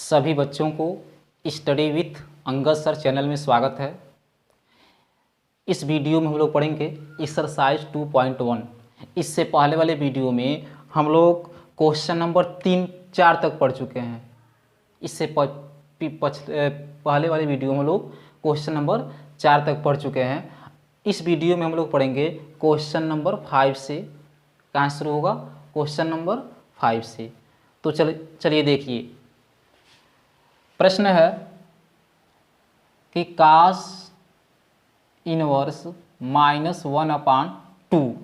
सभी बच्चों को study with Angad sir channel में स्वागत है। इस वीडियो में हम लोग पढ़ेंगे एक्सरसाइज 2.1। इससे पहले वाले वीडियो में हम लोग क्वेश्चन नंबर 3-4 तक पढ़ चुके हैं। इससे पहले वाले वीडियो में हम लोग क्वेश्चन नंबर 4 तक पढ़ चुके हैं। इस वीडियो में हम लोग पढ़ेंगे क्वेश्चन नंबर 5 से। कहाँ शुरू होगा? क्वेश्चन नंबर 5 से। तो चलिए देखिए, प्रश्न है कि कास इनवर्स -1/2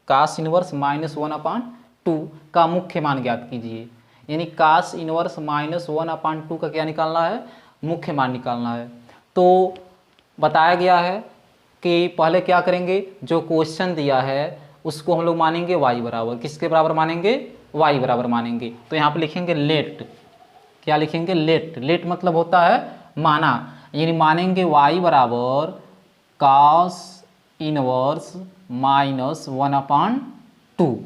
कास इनवर्स -1/2 का मुख्य मान ज्ञात कीजिए। यानी कास इनवर्स -1/2 का क्या निकालना है? मुख्य मान निकालना है। तो बताया गया है कि पहले क्या करेंगे, जो क्वेश्चन दिया है उसको हम लोग मानेंगे y बराबर। किसके बराबर मानेंगे? y बराबर मानेंगे। तो यहाँ पे लिखेंगे लेट। क्या लिखेंगे? लेट। लेट मतलब होता है माना, यानी मानेंगे y बराबर cos इनवर्स -1/2।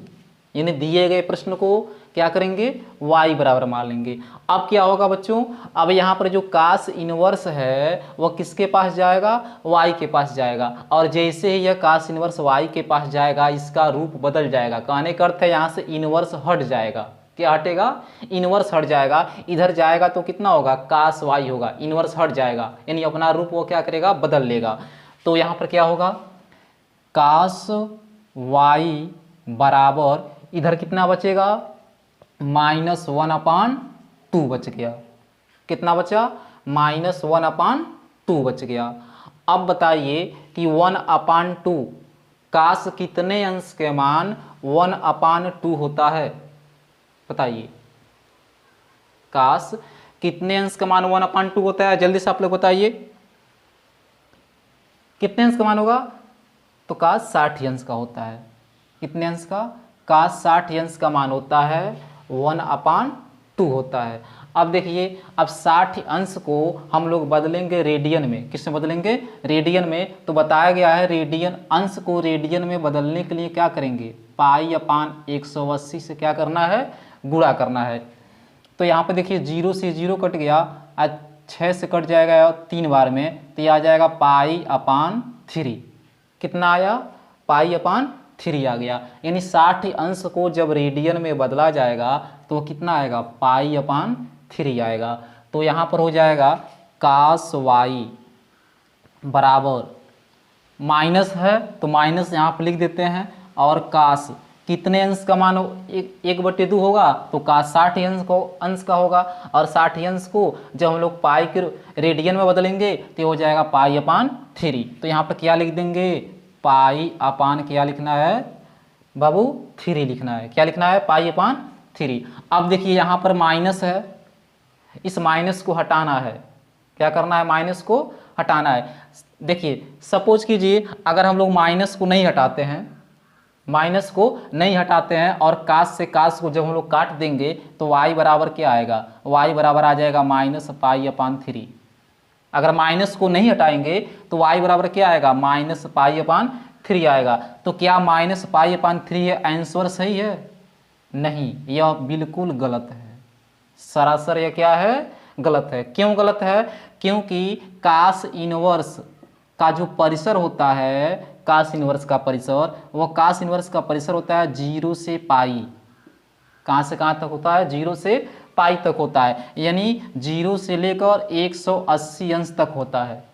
यानी दिए गए प्रश्न को क्या करेंगे? y बराबर मान लेंगे। अब क्या होगा बच्चों? अब यहाँ पर जो कास इनवर्स है वह किसके पास जाएगा? y के पास जाएगा। और जैसे ही यह कास इनवर्स y के पास जाएगा इसका रूप बदल जाएगा। कहने का अर्थ है यहाँ से इनवर्स हट जाएगा। क्या हटेगा? इनवर्स हट जाएगा। इधर जाएगा तो कितना होगा? कास y होगा। इनवर्स हट जाएगा यानी अपना रूप वो क्या करेगा? बदल लेगा। तो यहाँ पर क्या होगा? कास y बराबर इधर कितना बचेगा? -1/2 बच गया। कितना बचा? -1/2 बच गया। अब बताइए कि 1/2 कास कितने अंश के मान 1/2 होता है? बताइए, कास कितने अंश का मान 1/2 होता है? जल्दी से आप लोग बताइए, कितने अंश का मान होगा? तो कास 60 अंश का होता है। कितने अंश का? कास 60 अंश का मान होता है 1/2 होता है। अब देखिए, अब 60 अंश को हम लोग बदलेंगे रेडियन में। किस में बदलेंगे? रेडियन में। तो बताया गया है रेडियन, अंश को रेडियन में बदलने के लिए क्या करेंगे? पाई/180 से क्या करना है? गुणा करना है। तो यहाँ पे देखिए 0 से 0 कट गया, आज 6 से कट जाएगा 3 बार में, तो ये आ जाएगा पाई/3। कितना आया? पाई/3 आ गया। यानी 60 अंश को जब रेडियन में बदला जाएगा तो कितना आएगा? पाई/3 आएगा। तो यहाँ पर हो जाएगा कास y बराबर, माइनस है तो माइनस यहाँ पर लिख देते हैं, और कास कितने अंश का मान 1/2 होगा तो कास 60 अंश का होगा। और 60 अंश को जब हम लोग पाई के रेडियन में बदलेंगे तो हो जाएगा पाई/3। तो यहाँ पर क्या लिख देंगे? क्या लिखना है बाबू? 3 लिखना है। क्या लिखना है? पाई/3। अब देखिए यहाँ पर माइनस है, इस माइनस को हटाना है। क्या करना है? माइनस को हटाना है। देखिए सपोज कीजिए अगर हम लोग माइनस को नहीं हटाते हैं, माइनस को नहीं हटाते हैं और कास से कास को जब हम लोग काट देंगे तो y बराबर क्या आएगा? y बराबर आ जाएगा -पाई/3। अगर माइनस को नहीं हटाएंगे तो y बराबर क्या आएगा? -पाई/3 आएगा। तो क्या -पाई/3 है? आंसर सही है? नहीं, यह बिल्कुल गलत है। सरासर यह क्या है? गलत है। क्यों गलत है? क्योंकि कास इनवर्स का जो परिसर होता है, कास इनवर्स का परिसर, वो कास इनवर्स का परिसर होता है 0 से पाई। कहाँ से कहाँ तक होता है? 0 से पाई तक होता है। यानी 0 से लेकर 180 अंश तक होता है।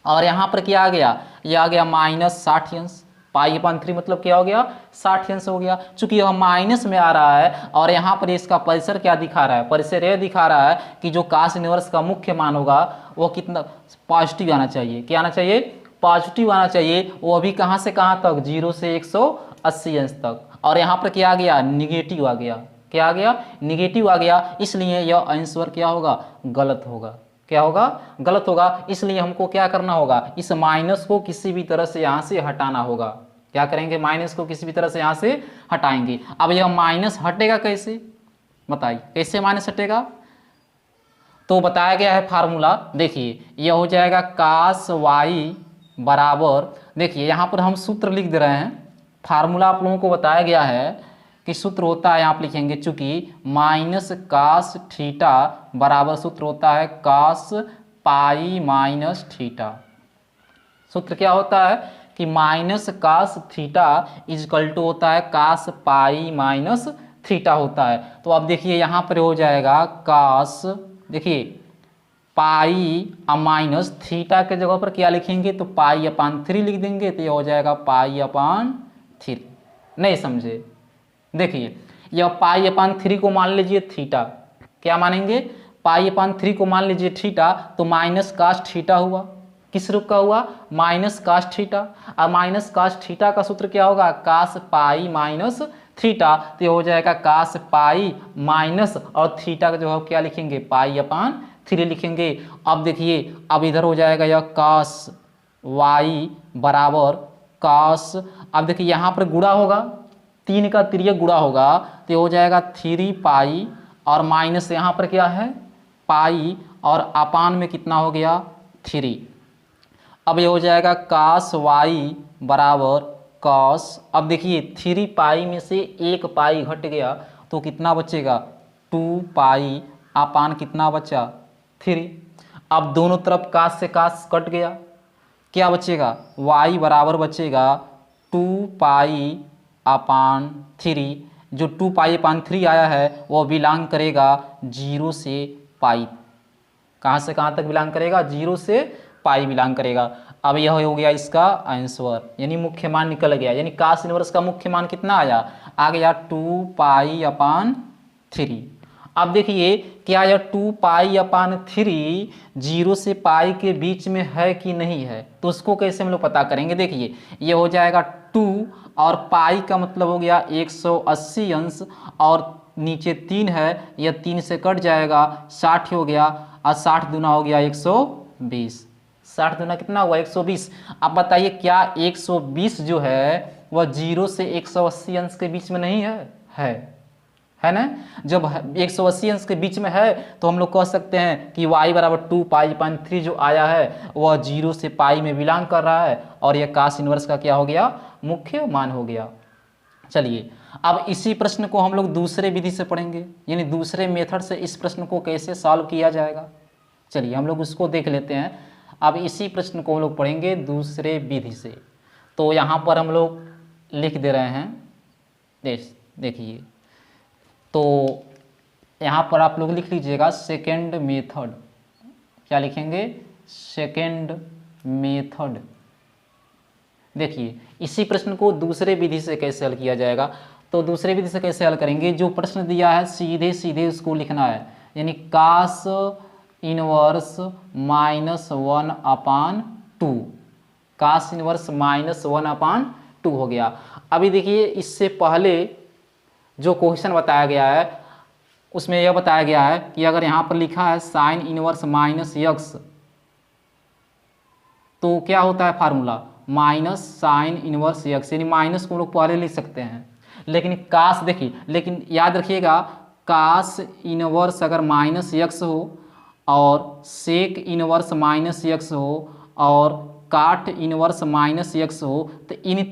और यहाँ पर क्या आ गया? ये आ गया -60 अंश। पाई/3 मतलब क्या हो गया? 60 अंश हो गया। चूंकि यह माइनस में आ रहा है और यहाँ पर इसका परिसर क्या दिखा रहा है? परिसर यह दिखा रहा है कि जो कास इनवर्स का मुख्य मान होगा वो कितना पॉजिटिव आना चाहिए। क्या आना चाहिए? पॉजिटिव आना चाहिए। वो अभी कहाँ से कहाँ तक? 0 से 180 अंश तक। और यहाँ पर क्या आ गया? निगेटिव आ गया। क्या आ गया? निगेटिव आ गया। इसलिए यह आंसर क्या होगा? गलत होगा। क्या होगा? गलत होगा। इसलिए हमको क्या करना होगा? इस माइनस को किसी भी तरह से यहाँ से हटाना होगा। क्या करेंगे? माइनस को किसी भी तरह से यहाँ से हटाएंगे। अब यह माइनस हटेगा कैसे? बताइए, कैसे माइनस हटेगा? तो बताया गया है फार्मूला। देखिए यह हो जाएगा कास y बराबर, देखिए यहाँ पर हम सूत्र लिख दे रहे हैं। फार्मूला आप लोगों को बताया गया है कि सूत्र होता है, यहाँ आप लिखेंगे चूंकि माइनस कास थीटा बराबर सूत्र होता है कास पाई माइनस थीटा। सूत्र क्या होता है कि minus cos theta equal to होता है कास पाई माइनस थीटा होता है। तो अब देखिए यहाँ पर हो जाएगा कास, देखिए पाई माइनस थीटा के जगह पर क्या लिखेंगे तो पाई अपान 3 लिख देंगे, तो ये हो जाएगा पाई अपान 3। नहीं समझे, देखिए यह पाई अपान 3 को मान लीजिए थीटा, क्या मानेंगे पाई अपान 3 को मान लीजिए थीटा, तो माइनस कास थीटा हुआ, किस रूप का हुआ माइनस कास थीटा। अब माइनस कास थीटा का सूत्र क्या होगा कास पाई माइनस थीटा, तो ये हो जाएगा कास पाई माइनस और थीटा का जो है क्या लिखेंगे पाई अपान 3 लिखेंगे। अब देखिए अब इधर हो जाएगा यह कास वाई बराबर कास, अब देखिए यहाँ पर गुणा होगा, 3 का तिर्यक गुणा होगा, तो हो जाएगा 3 पाई और माइनस यहाँ पर क्या है पाई और अपान में कितना हो गया 3। अब ये हो जाएगा कास वाई बराबर कॉस, अब देखिए 3 पाई में से 1 पाई घट गया तो कितना बचेगा 2 पाई अपान कितना बचा 3। अब दोनों तरफ कास से कास कट गया, क्या बचेगा y बराबर बचेगा 2 पाई अपान 3। जो 2 पाई अपान 3 आया है वो बिलोंग करेगा 0 से पाई, कहाँ से कहाँ तक बिलोंग करेगा 0 से पाई बिलोंग करेगा। अब यह हो गया इसका आंसर, यानी मुख्य मान निकल गया, यानी कास इनवर्स का मुख्य मान कितना आया आ गया 2 पाई अपान 3। अब देखिए क्या यह 2 पाई अपान 3 0 से पाई के बीच में है कि नहीं है, तो उसको कैसे हम लोग पता करेंगे। देखिए ये हो जाएगा 2 और पाई का मतलब हो गया 180 अंश और नीचे 3 है, यह 3 से कट जाएगा 60 हो गया और 60 दूना हो गया 120, 60 दूना कितना हुआ 120। अब बताइए क्या 120 जो है वह 0 से 180 अंश के बीच में नहीं है ना। जब 180 अंश के बीच में है तो हम लोग कह सकते हैं कि y बराबर 2 पाई अपान 3 जो आया है वह 0 से पाई में बिलोंग कर रहा है और यह कास इनवर्स का क्या हो गया मुख्य मान हो गया। चलिए अब इसी प्रश्न को हम लोग दूसरे विधि से पढ़ेंगे, यानी दूसरे मेथड से इस प्रश्न को कैसे सॉल्व किया जाएगा। चलिए हम लोग उसको देख लेते हैं। अब इसी प्रश्न को हम लोग पढ़ेंगे दूसरे विधि से, तो यहाँ पर हम लोग लिख दे रहे हैं, देखिए तो यहाँ पर आप लोग लिख लीजिएगा सेकेंड मेथड, क्या लिखेंगे सेकेंड मेथड। देखिए इसी प्रश्न को दूसरे विधि से कैसे हल किया जाएगा, तो दूसरे विधि से कैसे हल करेंगे, जो प्रश्न दिया है सीधे सीधे उसको लिखना है, यानी कास इनवर्स -1 अपान 2, कास इनवर्स -1 अपान 2 हो गया। अभी देखिए इससे पहले जो क्वेश्चन बताया गया है उसमें यह बताया गया है कि अगर यहाँ पर लिखा है साइन इनवर्स -x तो क्या होता है formula minus sine inverse x, यानी माइनस को हम लोग पहले लिख सकते हैं। लेकिन कास देखिए, लेकिन याद रखिएगा कास इनवर्स अगर -x हो और सेक इनवर्स -x हो और काट इनवर्स -x हो, तो इन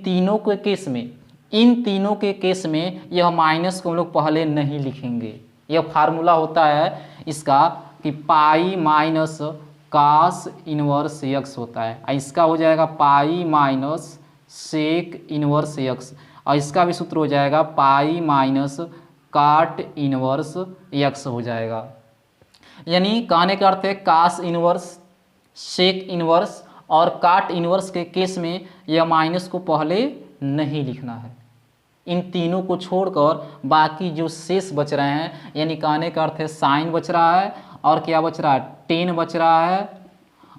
तीनों के केस में यह माइनस को हम लोग पहले नहीं लिखेंगे। यह फार्मूला होता है इसका कि pi minus cos inverse x होता है, इसका हो जाएगा pi minus sec inverse x और इसका भी सूत्र हो जाएगा pi minus cot inverse x हो जाएगा। यानी कहने का अर्थ है कास इनवर्स, सेक इनवर्स और काट इनवर्स के केस में यह माइनस को पहले नहीं लिखना है। इन तीनों को छोड़कर बाकी जो शेष बच रहे हैं, यानी कहने का अर्थ है साइन बच रहा है और क्या बच रहा है टेन बच रहा है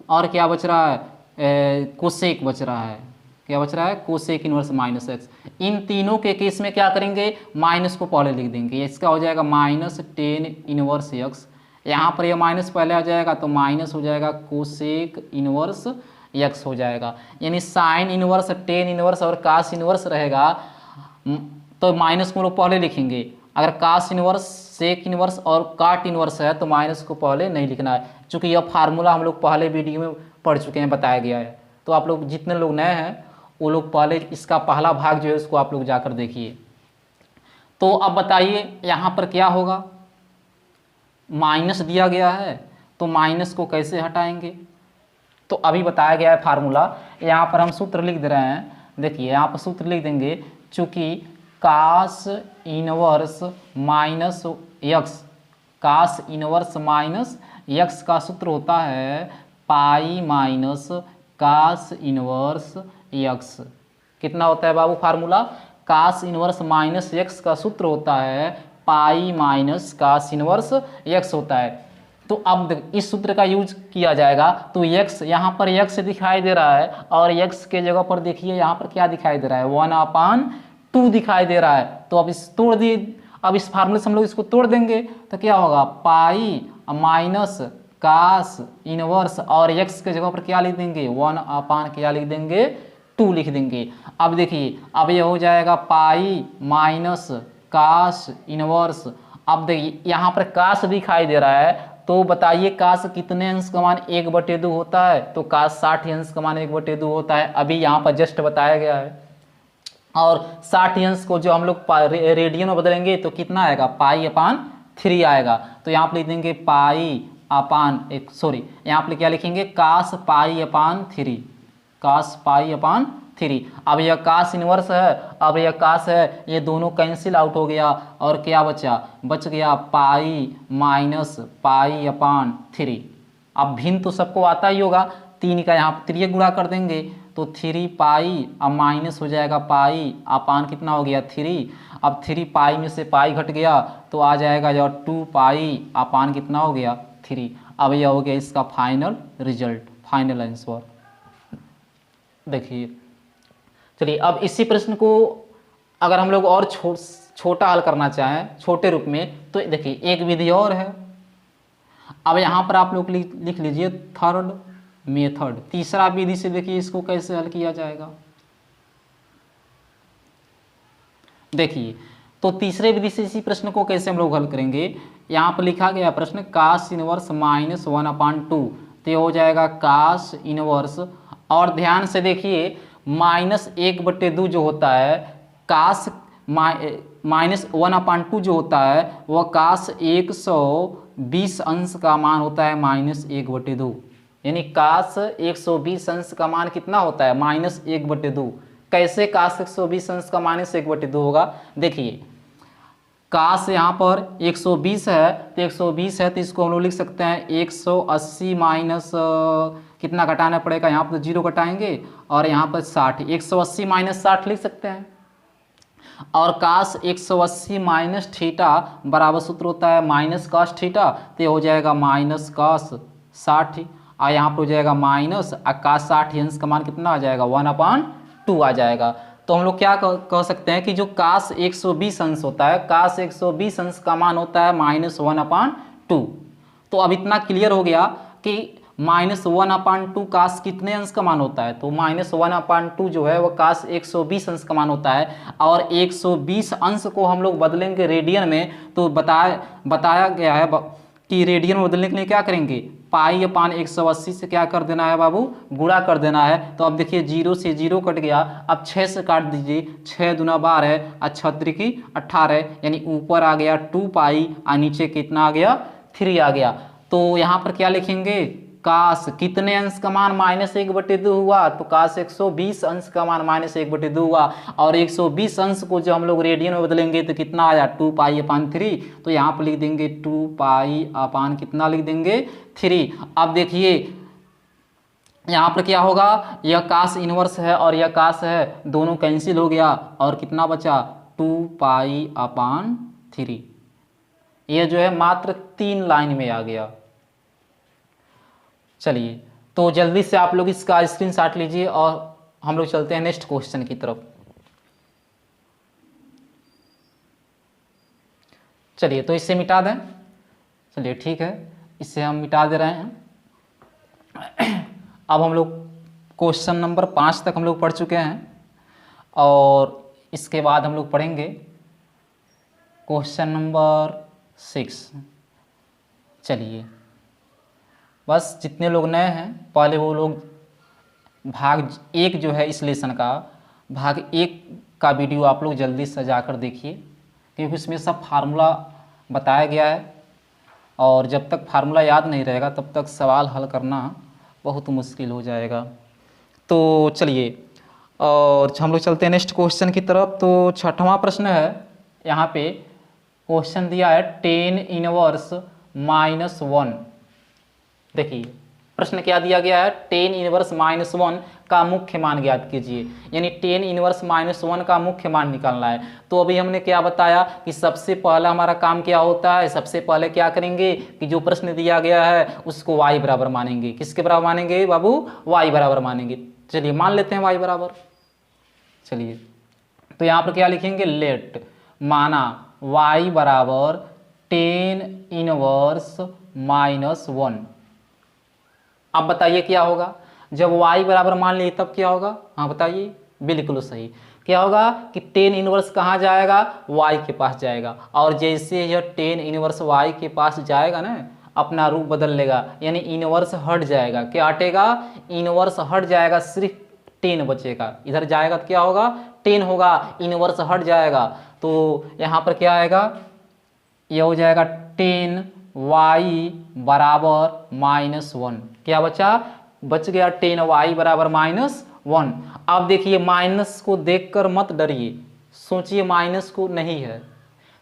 और क्या बच रहा है कोसेक बच रहा है, क्या बच रहा है कोसेक इनवर्स -x। इन तीनों के केस में क्या करेंगे माइनस को पहले लिख देंगे, इसका हो जाएगा -10 इनवर्स x, यहाँ पर यह माइनस पहले आ जाएगा तो माइनस हो जाएगा कोसेक इनवर्स x हो जाएगा। यानी साइन इनवर्स 10 इनवर्स और कास इनवर्स रहेगा तो माइनस को लोग पहले लिखेंगे, अगर कास इनवर्स सेक इनवर्स और काट इनवर्स है तो माइनस को पहले नहीं लिखना है, क्योंकि यह फार्मूला हम लोग पहले वीडियो में पढ़ चुके हैं, बताया गया है। तो आप लोग जितने लोग नए हैं वो लोग पहले इसका पहला भाग जो है उसको आप लोग जाकर देखिए। तो अब बताइए यहाँ पर क्या होगा, माइनस दिया गया है तो माइनस को कैसे हटाएंगे। तो अभी बताया गया है फार्मूला, यहाँ पर हम सूत्र लिख दे रहे हैं। देखिए यहाँ पर सूत्र लिख देंगे, चूँकि cos inverse minus x, cos inverse minus x का सूत्र होता है pi minus cos inverse x. कितना होता है बाबू formula, cos inverse minus x का सूत्र होता है pi minus cos inverse x होता है। तो अब इस सूत्र का यूज किया जाएगा, तो यक्स यहाँ पर यक्स दिखाई दे रहा है और यक्स के जगह पर देखिए यहाँ पर क्या दिखाई दे रहा है, 1/2 दिखाई दे रहा है। तो अब इस तोड़ दिए, अब इस फार्मूले से हम लोग इसको तोड़ देंगे तो क्या होगा, पाई माइनस कास इनवर्स और यक्स के जगह पर क्या लिख देंगे, 1/, क्या लिख देंगे, 2 लिख देंगे। अब देखिए अब ये हो जाएगा पाई माइनस कास इनवर्स। अब देखिए यहाँ पर कास दिखाई दे रहा है, तो बताइए कास कितने अंश का मान 1/2 होता है, तो कास 60 अंश का मान 1/2 होता है। अभी यहाँ पर जस्ट बताया गया है। और 60 अंश को जो हम लोग रेडियन में बदलेंगे तो कितना आएगा, पाई/3 आएगा। तो यहाँ पर लिख देंगे यहाँ पर क्या लिखेंगे, कास पाई/3, कास पाई/3। अब यह कास इनवर्स है, अब यह कास है, ये दोनों कैंसिल आउट हो गया और क्या बचा, बच गया पाई माइनस पाई/3। अब भिन्न तो सबको आता ही होगा, 3 का यहाँ पर 3 गुणा कर देंगे तो 3 पाई, अब माइनस हो जाएगा पाई अपान कितना हो गया 3। अब 3 पाई में से पाई घट गया तो आ जाएगा जो 2 पाई अपान कितना हो गया 3। अब यह हो गया इसका फाइनल रिजल्ट, फाइनल आंसर। देखिए चलिए अब इसी प्रश्न को अगर हम लोग और छोटा हल करना चाहें, छोटे रूप में, तो देखिए एक विधि और है। अब यहाँ पर आप लोग लिख लीजिए थर्ड मेथड, तीसरा विधि से देखिए इसको कैसे हल किया जाएगा। देखिए तो तीसरे विधि से इसी प्रश्न को कैसे हम लोग हल करेंगे। यहाँ पर लिखा गया प्रश्न कास इनवर्स माइनस 1/2, तो हो जाएगा कास इनवर्स, और ध्यान से देखिए -1/2 जो होता है, कास माइनस 1/2 जो होता है वह कास 120 अंश का मान होता है -1/2, यानी कास 120 अंश का मान कितना होता है, -1/2। कैसे कास 120 अंश का -1/2 होगा, देखिए कास यहाँ पर 120 है, तो 120 है तो इसको हम लोग लिख सकते हैं 180 माइनस कितना घटाना पड़ेगा, यहाँ पर 0 घटाएंगे, और यहाँ पर 60, 180 माइनस 60 लिख सकते हैं। और कास 180 माइनस थीटा बराबर सूत्र होता है माइनस कास थीटा, तो ये हो जाएगा माइनस कास 60, और यहाँ पर हो जाएगा माइनस कास 60 अंश का मान कितना आ जाएगा, 1/2 आ जाएगा। तो हम लोग क्या कह सकते हैं कि जो कास 120 अंश होता है, कास 120 अंश का मान होता है -1/2। तो अब इतना क्लियर हो गया कि -1/2 कास कितने अंश का मान होता है, तो -1/2 जो है वह कास 120 अंश का मान होता है। और 120 अंश को हम लोग बदलेंगे रेडियन में, तो बताया गया है कि रेडियन में बदलने के लिए क्या करेंगे, पाई/180 से क्या कर देना है बाबू, गुणा कर देना है। तो अब देखिए 0 से 0 कट गया, अब 6 से काट दीजिए, 6 दूना 12 और 6 18, यानी ऊपर आ गया 2 पाई और नीचे कितना आ गया 3 आ गया। तो यहाँ पर क्या लिखेंगे, कास कितने अंश का मान -1/2 हुआ, तो कास 120 अंश का मान -1/2 हुआ, और 120 अंश को जो हम लोग रेडियन में बदलेंगे तो कितना आया 2 पाई/3। तो यहाँ पर लिख देंगे 2 पाई/ कितना लिख देंगे 3। अब देखिए यहाँ पर क्या होगा, यह कास इनवर्स है और यह कास है, दोनों कैंसिल हो गया और कितना बचा 2 पाई/3। यह जो है मात्र 3 लाइन में आ गया। चलिए तो जल्दी से आप लोग इसका स्क्रीनशॉट लीजिए और हम लोग चलते हैं नेक्स्ट क्वेश्चन की तरफ। चलिए तो इसे मिटा दें, चलिए ठीक है, इसे हम मिटा दे रहे हैं। अब हम लोग क्वेश्चन नंबर 5 तक हम लोग पढ़ चुके हैं, और इसके बाद हम लोग पढ़ेंगे क्वेश्चन नंबर 6। चलिए बस जितने लोग नए हैं पहले वो लोग भाग 1 जो है इस लेसन का, भाग 1 का वीडियो आप लोग जल्दी से जाकर देखिए, क्योंकि उसमें सब फार्मूला बताया गया है और जब तक फार्मूला याद नहीं रहेगा तब तक सवाल हल करना बहुत मुश्किल हो जाएगा। तो चलिए और हम लोग चलते हैं नेक्स्ट क्वेश्चन की तरफ। तो छठवां प्रश्न है, यहाँ पे क्वेश्चन दिया है 10 इनवर्स -1। देखिए प्रश्न क्या दिया गया है, 10 इनवर्स -1 का मुख्य मान ज्ञात कीजिए, यानी 10 इनवर्स -1 का मुख्य मान निकालना है। तो अभी हमने क्या बताया कि सबसे पहला हमारा काम क्या होता है, सबसे पहले क्या करेंगे कि जो प्रश्न दिया गया है उसको y बराबर मानेंगे। किसके बराबर मानेंगे बाबू, y बराबर मानेंगे। चलिए मान लेते हैं y बराबर। चलिए तो यहाँ पर क्या लिखेंगे, लेट माना y बराबर 10 इनवर्स -1। अब बताइए क्या होगा, जब y बराबर मान लिए तब क्या होगा, हाँ बताइए, बिल्कुल सही। क्या होगा कि 10 इनवर्स कहाँ जाएगा, y के पास जाएगा, और जैसे यह 10 इनवर्स y के पास जाएगा ना अपना रूप बदल लेगा, यानी इनवर्स हट जाएगा। क्या हटेगा, इनवर्स हट जाएगा, सिर्फ 10 बचेगा। इधर जाएगा तो क्या होगा, 10 होगा, इनवर्स हट जाएगा। तो यहाँ पर क्या आएगा, यह हो जाएगा 10y बराबर -1। क्या बचा, बच गया 10y बराबर -1। अब देखिए माइनस को देखकर मत डरिए, सोचिए माइनस को नहीं है,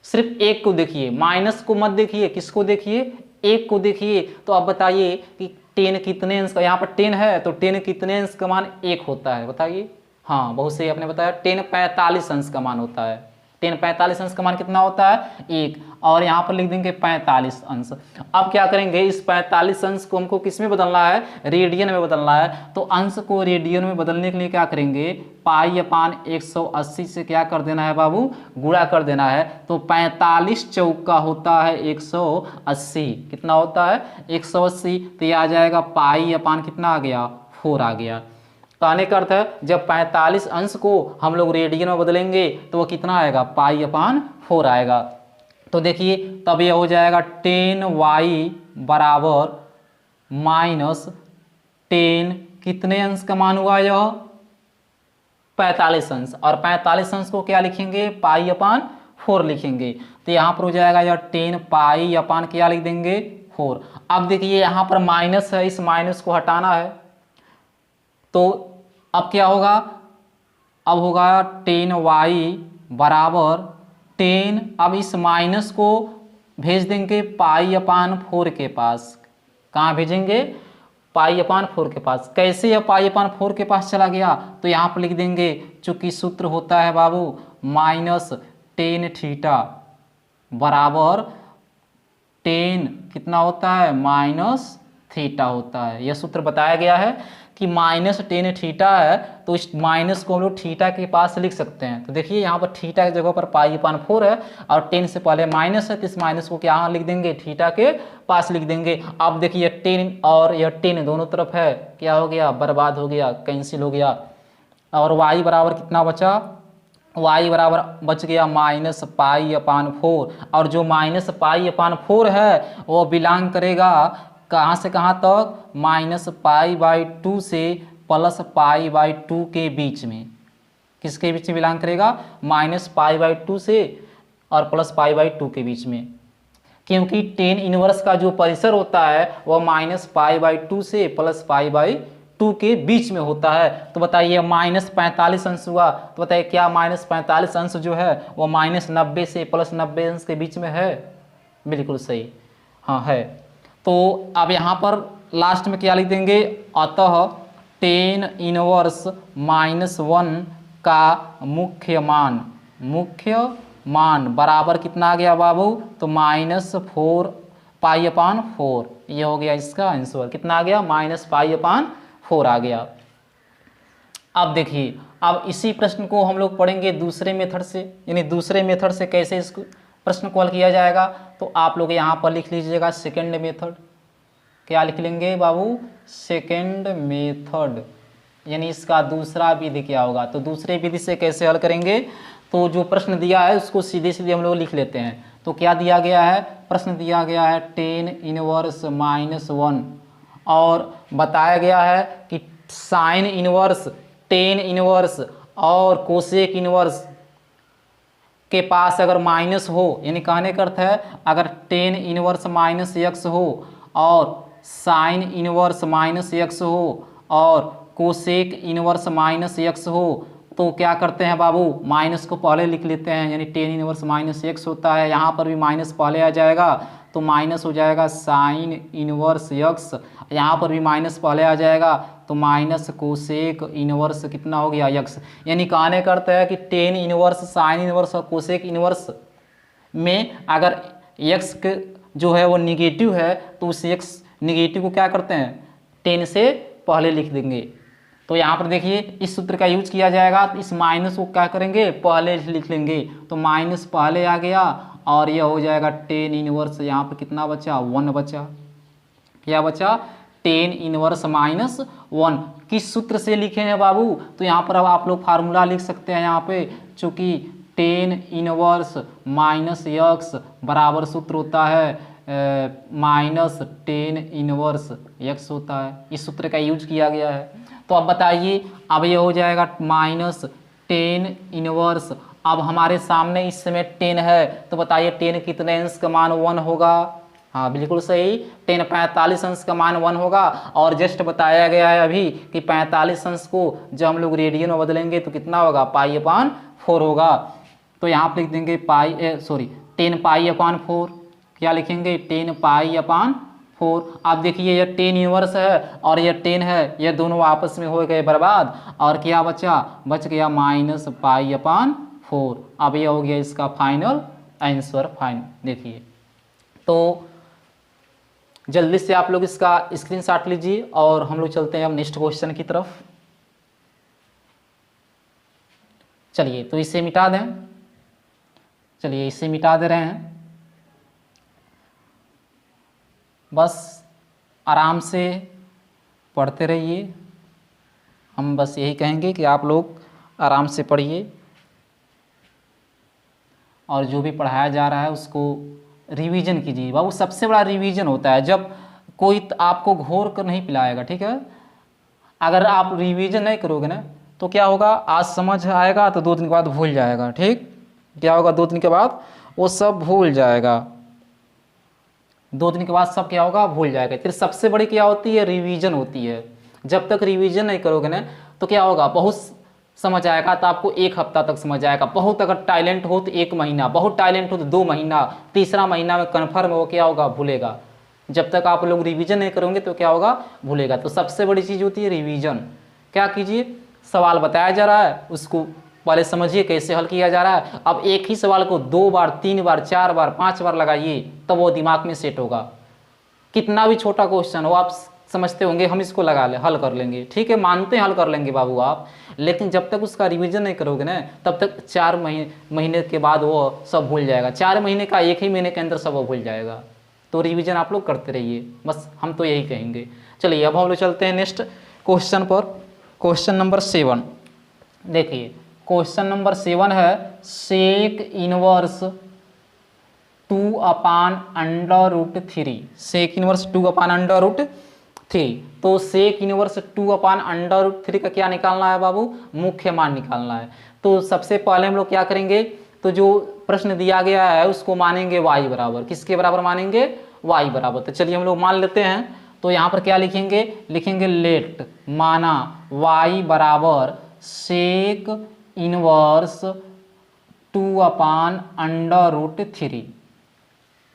सिर्फ एक को देखिए, माइनस को मत देखिए, किसको देखिए, एक को देखिए। तो अब बताइए कि 10 कितने अंश का, यहाँ पर 10 है तो 10 कितने अंश का मान 1 होता है, बताइए। हाँ बहुत सही आपने बताया, 10 45 अंश का मान होता है। 10 45 अंश का मान कितना होता है, 1, और यहाँ पर लिख देंगे 45 अंश। अब क्या करेंगे, इस 45 अंश को हमको किस में बदलना है, रेडियन में बदलना है। तो अंश को रेडियन में बदलने के लिए क्या करेंगे, π/180 से क्या कर देना है बाबू, गुणा कर देना है। तो 45 चौका होता है 180, कितना होता है 180। तो ये आ जाएगा π/, कितना आ गया, 4 आ गया। कहने का अर्थ है जब 45 अंश को हम लोग रेडियन में बदलेंगे तो वो कितना आएगा, π/4 आएगा। तो देखिए तब ये हो जाएगा 10y बराबर -10, कितने अंश का मान हुआ यह, 45 अंश, और 45 अंश को क्या लिखेंगे, π/4 लिखेंगे। तो यहाँ पर हो जाएगा यह 10 π/, क्या लिख देंगे, 4। अब देखिए यहाँ पर माइनस है, इस माइनस को हटाना है। तो अब क्या होगा, अब होगा 10y बराबर 10। अब इस माइनस को भेज देंगे π/4 के पास। कहाँ भेजेंगे, π/4 के पास। कैसे यह π/4 के पास चला गया, तो यहाँ पर लिख देंगे, चूंकि सूत्र होता है बाबू -10 थीटा बराबर 10 कितना होता है, -थीटा होता है। यह सूत्र बताया गया है कि -10 थीटा है, तो इस माइनस को हम लोग थीटा के पास लिख सकते हैं। तो देखिए यहाँ पर थीटा की जगह पर π/4 है और 10 से पहले माइनस है, तो इस माइनस को क्या लिख देंगे, थीटा के पास लिख देंगे। अब देखिए 10 और यह 10 दोनों तरफ है, क्या हो गया, बर्बाद हो गया, कैंसिल हो गया। और y बराबर कितना बचा, y बराबर बच गया -π/4। और जो -π/4 है वो बिलोंग करेगा कहाँ से कहाँ तक, -π/2 से +π/2 के बीच में। किसके बीच में बिलोंग करेगा, -π/2 से और +π/2 के बीच में। क्योंकि 10 इनवर्स का जो परिसर होता है वह -π/2 से +π/2 के बीच में होता है। तो बताइए -45 अंश हुआ, तो बताइए क्या -45 अंश जो है वो -90 से +90 अंश के बीच में है, बिल्कुल सही, हाँ है। तो अब यहाँ पर लास्ट में क्या लिख देंगे, अतः 10 इनवर्स -1 का मुख्य मान बराबर कितना आ गया बाबू, तो -4 π/4। ये हो गया इसका आंसर, कितना आ गया, -π/4 आ गया। अब देखिए अब इसी प्रश्न को हम लोग पढ़ेंगे दूसरे मेथड से, यानी दूसरे मेथड से कैसे इसको प्रश्न को हल किया जाएगा। तो आप लोग यहाँ पर लिख लीजिएगा सेकेंड मेथड। क्या लिख लेंगे बाबू, सेकेंड मेथड, यानी इसका दूसरा विधि क्या होगा। तो दूसरे विधि से कैसे हल करेंगे, तो जो प्रश्न दिया है उसको सीधे सीधे हम लोग लिख लेते हैं। तो क्या दिया गया है, प्रश्न दिया गया है 10 इनवर्स -1 और बताया गया है कि साइन इनवर्स 10 इनवर्स और कोसेक इनवर्स के पास अगर माइनस हो, यानी कहने का अर्थ है अगर टेन इनवर्स माइनस एक्स हो और साइन इनवर्स माइनस एक्स हो और कोसेक इनवर्स माइनस एक्स हो, तो क्या करते हैं बाबू, माइनस को पहले लिख लेते हैं, यानी टेन इनवर्स माइनस एक्स होता है, यहाँ पर भी माइनस पहले आ जाएगा तो माइनस हो जाएगा साइन इनवर्स एक्स, यहाँ पर भी माइनस पहले आ जाएगा तो माइनस कोसेक इनवर्स कितना हो गया एक्स। यानी कहने का अर्थ है कि टेन इनवर्स साइन इनवर्स और कोसेक इनवर्स में अगर एक्स जो है वो निगेटिव है तो उस एक्स निगेटिव को क्या करते हैं, टेन से पहले लिख देंगे। तो यहाँ पर देखिए इस सूत्र का यूज किया जाएगा, तो इस माइनस को क्या करेंगे, पहले लिख लेंगे, तो माइनस पहले आ गया और यह हो जाएगा टेन इनवर्स, यहाँ पर कितना बचा, 1 बचा, क्या बचा, टेन इनवर्स माइनस 1। किस सूत्र से लिखे हैं बाबू, तो यहाँ पर अब आप लोग फार्मूला लिख सकते हैं, यहाँ पे चूँकि टेन इनवर्स माइनस एक्स बराबर सूत्र होता है माइनस टेन इनवर्स एक्स होता है, इस सूत्र का यूज किया गया है। तो अब बताइए, अब ये हो जाएगा माइनस टेन इनवर्स, अब हमारे सामने इस समय 10 है, तो बताइए 10 कितने अंश का मान 1 होगा, हाँ बिल्कुल सही, 10 45 अंश का मान 1 होगा। और जस्ट बताया गया है अभी कि 45 अंश को जब हम लोग रेडियन में बदलेंगे तो कितना होगा, पाई/4 होगा। तो यहाँ पर लिख देंगे 10 पाई/4, क्या लिखेंगे, 10 पाई/4। आप देखिए यह 10 इनवर्स है और यह 10 है, यह दोनों आपस में हो गए बर्बाद, और क्या बच गया माइनस पाई/4। अब यह हो गया इसका फाइनल आंसर। देखिए, तो जल्दी से आप लोग इसका स्क्रीनशॉट लीजिए और हम लोग चलते हैं अब नेक्स्ट क्वेश्चन की तरफ। चलिए, तो इसे मिटा दें, चलिए इसे मिटा दे रहे हैं, बस आराम से पढ़ते रहिए, हम बस यही कहेंगे कि आप लोग आराम से पढ़िए और जो भी पढ़ाया जा रहा है उसको रिवीजन कीजिए। बाबू सबसे बड़ा रिवीजन होता है जब कोई आपको घोर कर नहीं पिलाएगा, ठीक है, अगर आप रिवीजन नहीं करोगे ना तो क्या होगा, आज समझ आएगा तो 2 दिन के बाद भूल जाएगा, ठीक, क्या होगा 2 दिन के बाद वो सब भूल जाएगा, 2 दिन के बाद सब क्या होगा, भूल जाएगा। फिर सबसे बड़ी क्या होती है, रिवीजन होती है। जब तक रिवीजन नहीं करोगे ना तो क्या होगा, बहुत समझ आएगा तो आपको 1 हफ्ता तक समझ आएगा, बहुत अगर टैलेंट हो तो 1 महीना, बहुत टैलेंट हो तो 2 महीना, तीसरा महीना में कन्फर्म वो क्या होगा, भूलेगा। जब तक आप लोग रिवीजन नहीं करोगे तो क्या होगा, भूलेगा। तो सबसे बड़ी चीज़ होती है रिवीजन। क्या कीजिए, सवाल बताया जा रहा है उसको पहले समझिए कैसे हल किया जा रहा है। अब एक ही सवाल को 2 बार 3 बार 4 बार 5 बार लगाइए तब वो दिमाग में सेट होगा। कितना भी छोटा क्वेश्चन हो, आप समझते होंगे हम इसको लगा ले हल कर लेंगे, ठीक है, मानते हैं हल कर लेंगे बाबू आप, लेकिन जब तक उसका रिवीजन नहीं करोगे ना तब तक 4 महीने के बाद वो सब भूल जाएगा, 4 महीने का 1 ही महीने के अंदर सब वो भूल जाएगा। तो रिवीजन आप लोग करते रहिए, बस हम तो यही कहेंगे। चलिए अब हम लोग चलते हैं नेक्स्ट क्वेश्चन पर। क्वेश्चन नंबर 7 देखिए, क्वेश्चन नंबर 7 है सेक इनवर्स 2/√3, सेक इनवर्स 2/√3। तो सेक इनवर्स 2/√3 का क्या निकालना है बाबू, मुख्य मान निकालना है। तो सबसे पहले हम लोग क्या करेंगे, तो जो प्रश्न दिया गया है उसको मानेंगे y बराबर, किसके बराबर मानेंगे, y बराबर। तो चलिए हम लोग मान लेते हैं, तो यहाँ पर क्या लिखेंगे, लिखेंगे लेट माना y बराबर सेक इनवर्स 2/√3।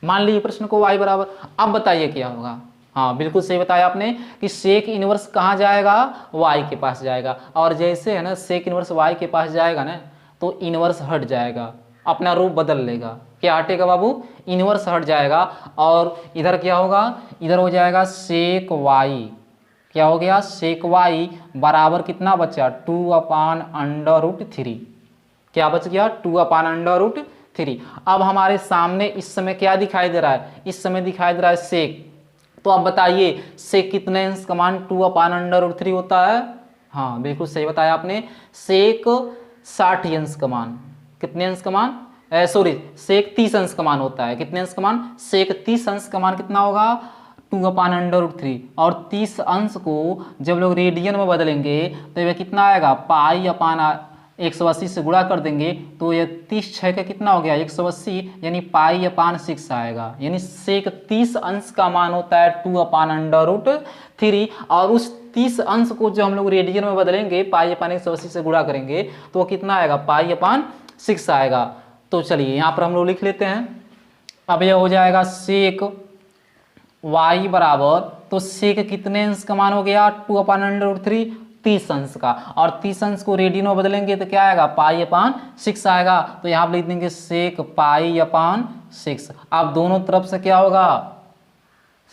मान लीजिए प्रश्न को y बराबर। अब बताइए क्या होगा, हाँ बिल्कुल सही बताया आपने कि सेक इनवर्स कहाँ जाएगा, y के पास जाएगा, और जैसे है ना सेक इनवर्स y के पास जाएगा ना तो इनवर्स हट जाएगा, अपना रूप बदल लेगा। क्या हटेगा बाबू, इनवर्स हट जाएगा, और इधर क्या होगा, इधर हो जाएगा सेक y, क्या हो गया, सेक y बराबर कितना बचा, 2/√3, क्या बच गया, 2/√3। अब हमारे सामने इस समय क्या दिखाई दे रहा है, इस समय दिखाई दे रहा है सेक। तो अब बताइए सेक कितने अंश का मान 2/√3 होता है, हाँ बिल्कुल सही बताया आपने, सेक 60 अंश का मान, कितने अंश का मान, सेक 30 अंश का मान होता है, कितने अंश का मान, सेक 30 अंश का मान कितना होगा, 2/√3। और 30 अंश को जब लोग रेडियन में बदलेंगे तो यह कितना आएगा, 180 से गुणा कर देंगे तो ये 30 6 का कितना हो गया 180, यानी पाई अपान 6 आएगा। यानी सेक 30 अंश का मान होता है 2/√3, और उस 30 अंश को जो हम लोग रेडियन में बदलेंगे पाई अपान 180 से गुणा करेंगे तो वो कितना आएगा पाई अपान 6 आएगा। तो चलिए यहाँ पर हम लोग लिख लेते हैं। अब यह हो जाएगा सेक y बराबर, तो सेक कितने अंश का मान हो गया 2/√3, 30 अंश का, और 30 अंश को रेडियन में बदलेंगे तो क्या आएगा पाई अपान 6 आएगा। तो यहाँ पर लिख देंगे सेक पाई अपान 6। अब दोनों तरफ से क्या होगा,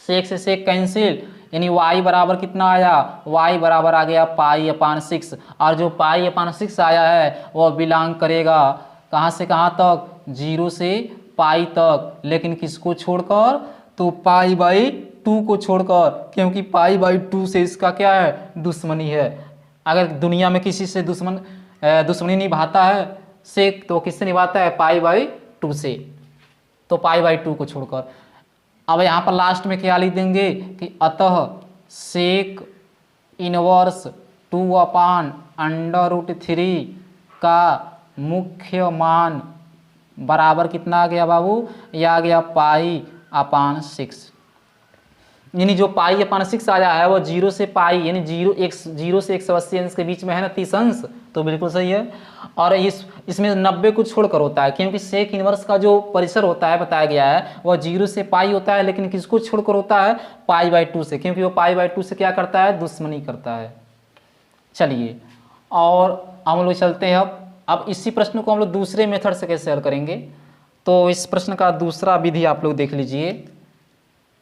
सेक से सेक कैंसिल, यानी y बराबर कितना आया, y बराबर आ गया पाई अपान 6, और जो पाई अपान 6 आया है वह बिलोंग करेगा कहाँ से कहाँ तक, 0 से पाई तक, लेकिन किसको छोड़कर, तो पाई बाई 2 को छोड़कर, क्योंकि पाई बाई 2 से इसका क्या है दुश्मनी है। अगर दुनिया में किसी से दुश्मनी निभाता है सेक, तो किससे निभाता है पाई बाई 2 से, तो पाई बाई 2 को छोड़कर। अब यहाँ पर लास्ट में क्या लिख देंगे कि अतः सेक इनवर्स 2/√3 का मुख्य मान बराबर कितना आ गया बाबू, यह आ गया पाई अपान 6। यानी जो पाई अपान 6 आया है वो 0 से पाई, यानी 0 से 180 अंश के बीच में है ना 30 अंश, तो बिल्कुल सही है। और इसमें 90 को छोड़कर होता है, क्योंकि सेक इनवर्स का जो परिसर होता है बताया गया है वह 0 से पाई होता है, लेकिन किसको छोड़कर होता है पाई बाई 2 से, क्योंकि वो पाई बाई 2 से क्या करता है दुश्मनी करता है। चलिए और हम लोग चलते हैं। अब इसी प्रश्न को हम लोग दूसरे मेथड से कैसे हल करेंगे, तो इस प्रश्न का दूसरा विधि आप लोग देख लीजिए।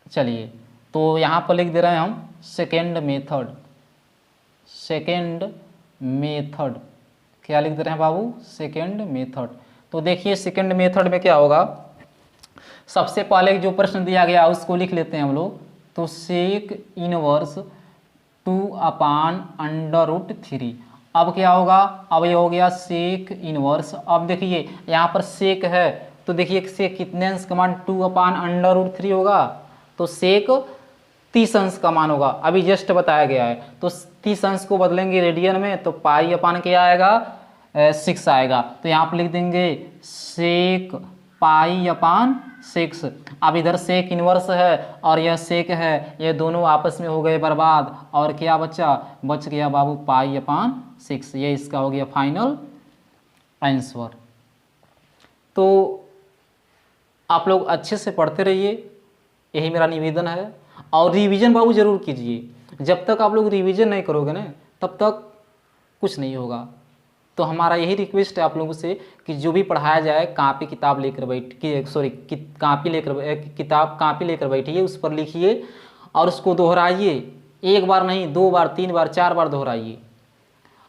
चलिए तो यहाँ पर लिख दे रहे हैं हम सेकेंड मेथड, क्या लिख दे रहे हैं बाबू, सेकेंड मेथड। तो देखिए सेकेंड मेथड में क्या होगा, सबसे पहले जो प्रश्न दिया गया उसको लिख लेते हैं हम लोग। तो सेक इनवर्स 2/√3, अब क्या होगा, अब ये हो गया सेक इनवर्स। अब देखिए यहाँ पर सेक है, तो देखिए सेक कितने अंश का मान 2/√3 होगा, तो सेक 30 अंश का मान होगा, अभी जस्ट बताया गया है। तो 30 अंश को बदलेंगे रेडियन में तो पाई अपान क्या आएगा 6 आएगा। तो यहाँ पर लिख देंगे सेक पाई अपान 6। अब इधर सेक इनवर्स है और यह सेक है, ये दोनों आपस में हो गए बर्बाद, और क्या बच गया बाबू पाई अपान 6। ये इसका हो गया फाइनल आंसर। तो आप लोग अच्छे से पढ़ते रहिए, यही मेरा निवेदन है, और रिवीजन बाबू जरूर कीजिए। जब तक आप लोग रिवीजन नहीं करोगे ना तब तक कुछ नहीं होगा। तो हमारा यही रिक्वेस्ट है आप लोगों से कि जो भी पढ़ाया जाए किताब लेकर बैठिए, उस पर लिखिए और उसको दोहराइए, एक बार नहीं 2 बार 3 बार 4 बार दोहराइए।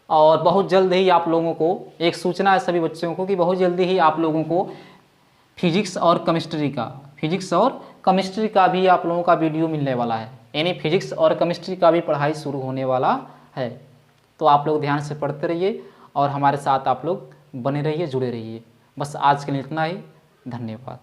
और बहुत जल्द ही आप लोगों को एक सूचना है सभी बच्चों को कि बहुत जल्दी ही आप लोगों को फिजिक्स और केमिस्ट्री का भी आप लोगों का वीडियो मिलने वाला है, यानी फिजिक्स और केमिस्ट्री का भी पढ़ाई शुरू होने वाला है। तो आप लोग ध्यान से पढ़ते रहिए और हमारे साथ आप लोग बने रहिए, जुड़े रहिए। बस आज के लिए इतना ही, धन्यवाद।